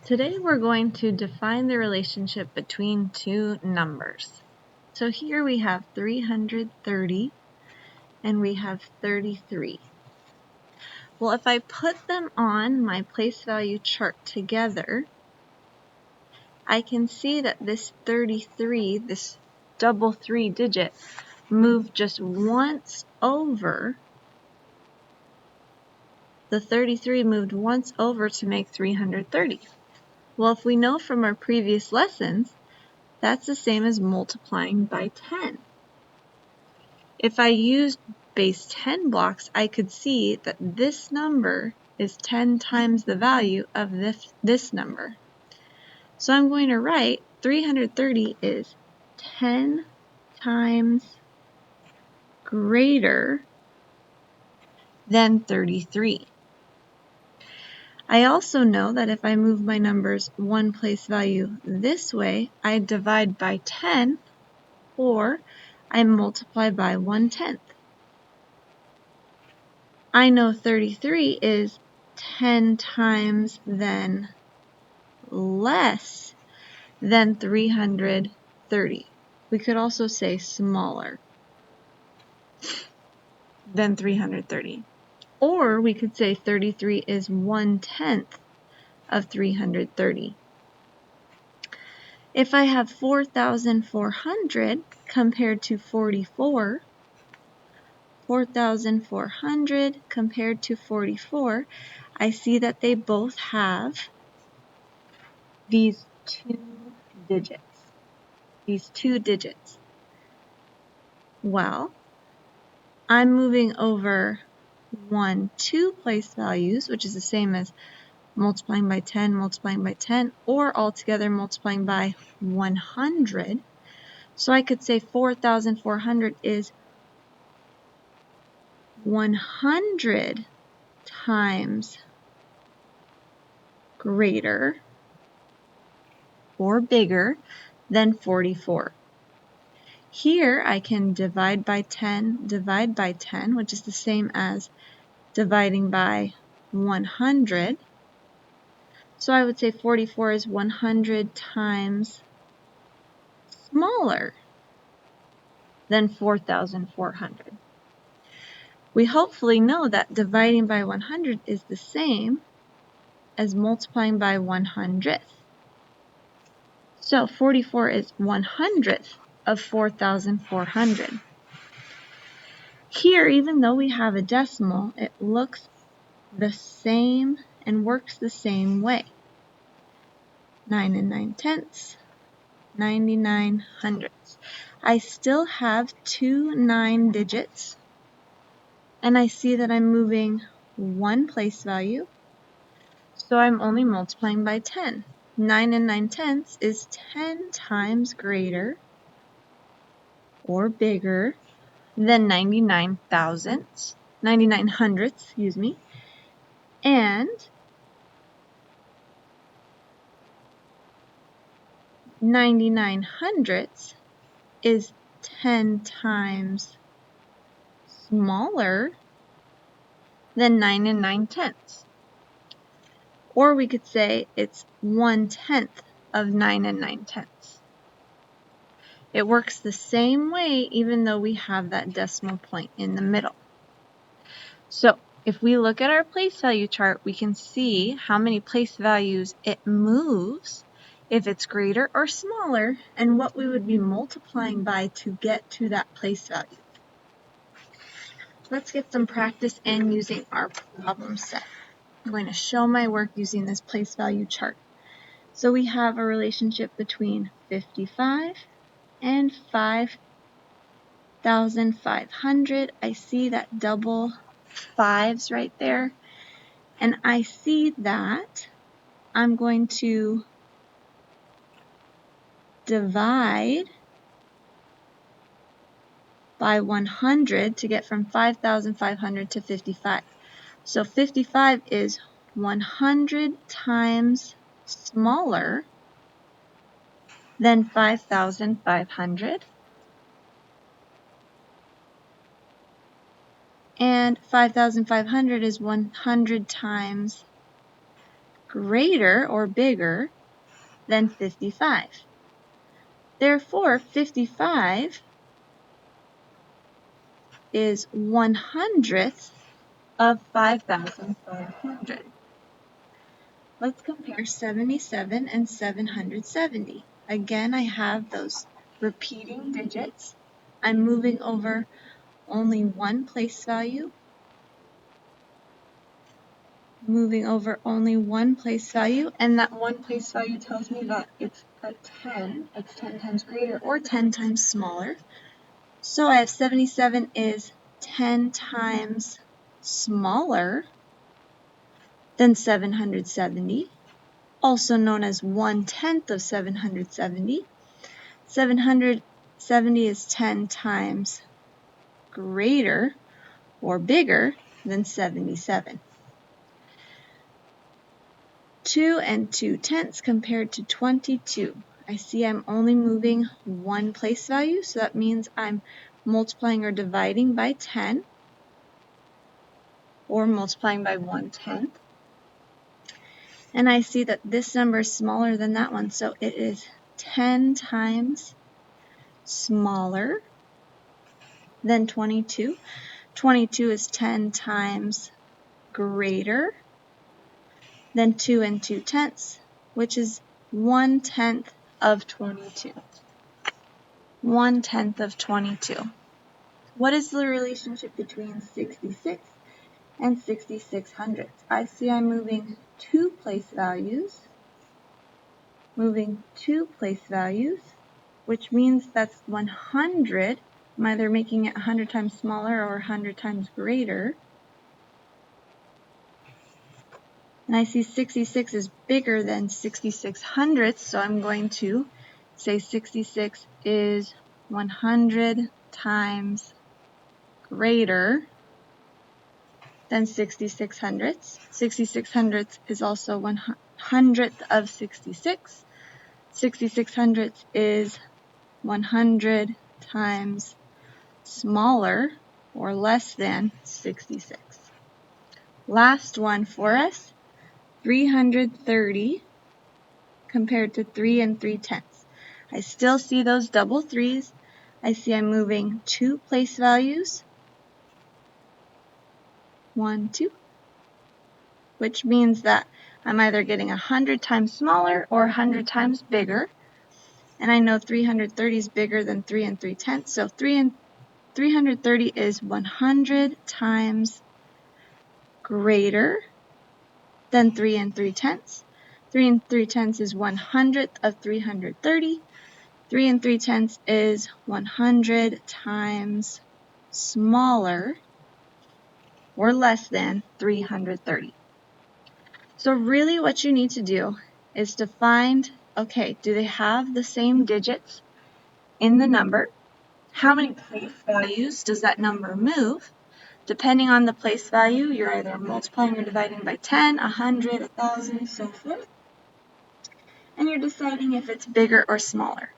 Today we're going to define the relationship between two numbers. So here we have 330 and we have 33. Well, if I put them on my place value chart together, I can see that this 33, this double 3 digit, moved just once over. The 33 moved once over to make 330. Well, if we know from our previous lessons, that's the same as multiplying by 10. If I used base 10 blocks, I could see that this number is 10 times the value of this number. So I'm going to write 330 is 10 times greater than 33. I also know that if I move my numbers one place value this way, I divide by 10 or I multiply by 1/10. I know 33 is 10 times then less than 330. We could also say smaller than 330. Or we could say 33 is 1/10 of 330. If I have 4,400 compared to 44, 4,400 compared to 44, I see that they both have these two digits. Well, I'm moving over 2 place values, which is the same as multiplying by 10, or altogether multiplying by 100. So I could say 4,400 is 100 times greater or bigger than 44. Here I can divide by 10, which is the same as dividing by 100. So I would say 44 is 100 times smaller than 4,400. We hopefully know that dividing by 100 is the same as multiplying by 100th. So 44 is 100th of 4,400. Here, even though we have a decimal, it looks the same and works the same way. 9 9/10, 99 hundredths. I still have 2 9 digits, and I see that I'm moving one place value, so I'm only multiplying by 10. 9 9/10 is 10 times greater or bigger than 99 hundredths, and 99 hundredths is 10 times smaller than 9 9/10. Or we could say it's 1/10 of 9 9/10. It works the same way even though we have that decimal point in the middle. So if we look at our place value chart, we can see how many place values it moves, if it's greater or smaller, and what we would be multiplying by to get to that place value. Let's get some practice in using our problem set. I'm going to show my work using this place value chart. So we have a relationship between 55 and 5,500. I see that double 5s right there. And I see that I'm going to divide by 100 to get from 5,500 to 55. So 55 is 100 times smaller than 5,500. And 5,500 is 100 times greater or bigger than 55. Therefore, 55 is 1/100th of 5,500. Let's compare 77 and 770. Again, I have those repeating digits. I'm moving over only one place value. Moving over only one place value, and that one place value tells me that it's a 10. It's 10 times greater or 10 times smaller. So I have 77 is 10 times smaller than 770, also known as 1/10 of 770. 770 is 10 times greater or bigger than 77. 2 and 2/10 compared to 22. I see I'm only moving one place value, so that means I'm multiplying or dividing by 10 or multiplying by 1/10. And I see that this number is smaller than that one, so it is 10 times smaller than 22. 22 is 10 times greater than 2 and 2/10, which is 1/10 of 22. 1/10 of 22. What is the relationship between 66 and 6600? I see I'm moving two place values, which means that's 100. I'm either making it 100 times smaller or 100 times greater. And I see 66 is bigger than 6600, so I'm going to say 66 is 100 times greater than 6600. 6600 is also 100th of 66. 6600 is 100 times smaller or less than 66. Last one for us, 330 compared to 3 and 3/10. I still see those double threes. I see I'm moving two place values, 1, 2, which means that I'm either getting 100 times smaller or 100 times bigger. And I know 330 is bigger than 3 and 3/10, so 330 is 100 times greater than 3 and 3/10. 3 and 3/10 is 100th of 330. 3 and 3/10 is 100 times smaller or less than 330. So really what you need to do is to find, okay, do they have the same digits in the number? How many place values does that number move? Depending on the place value, you're either multiplying or dividing by 10, 100, 1,000, so forth. And you're deciding if it's bigger or smaller.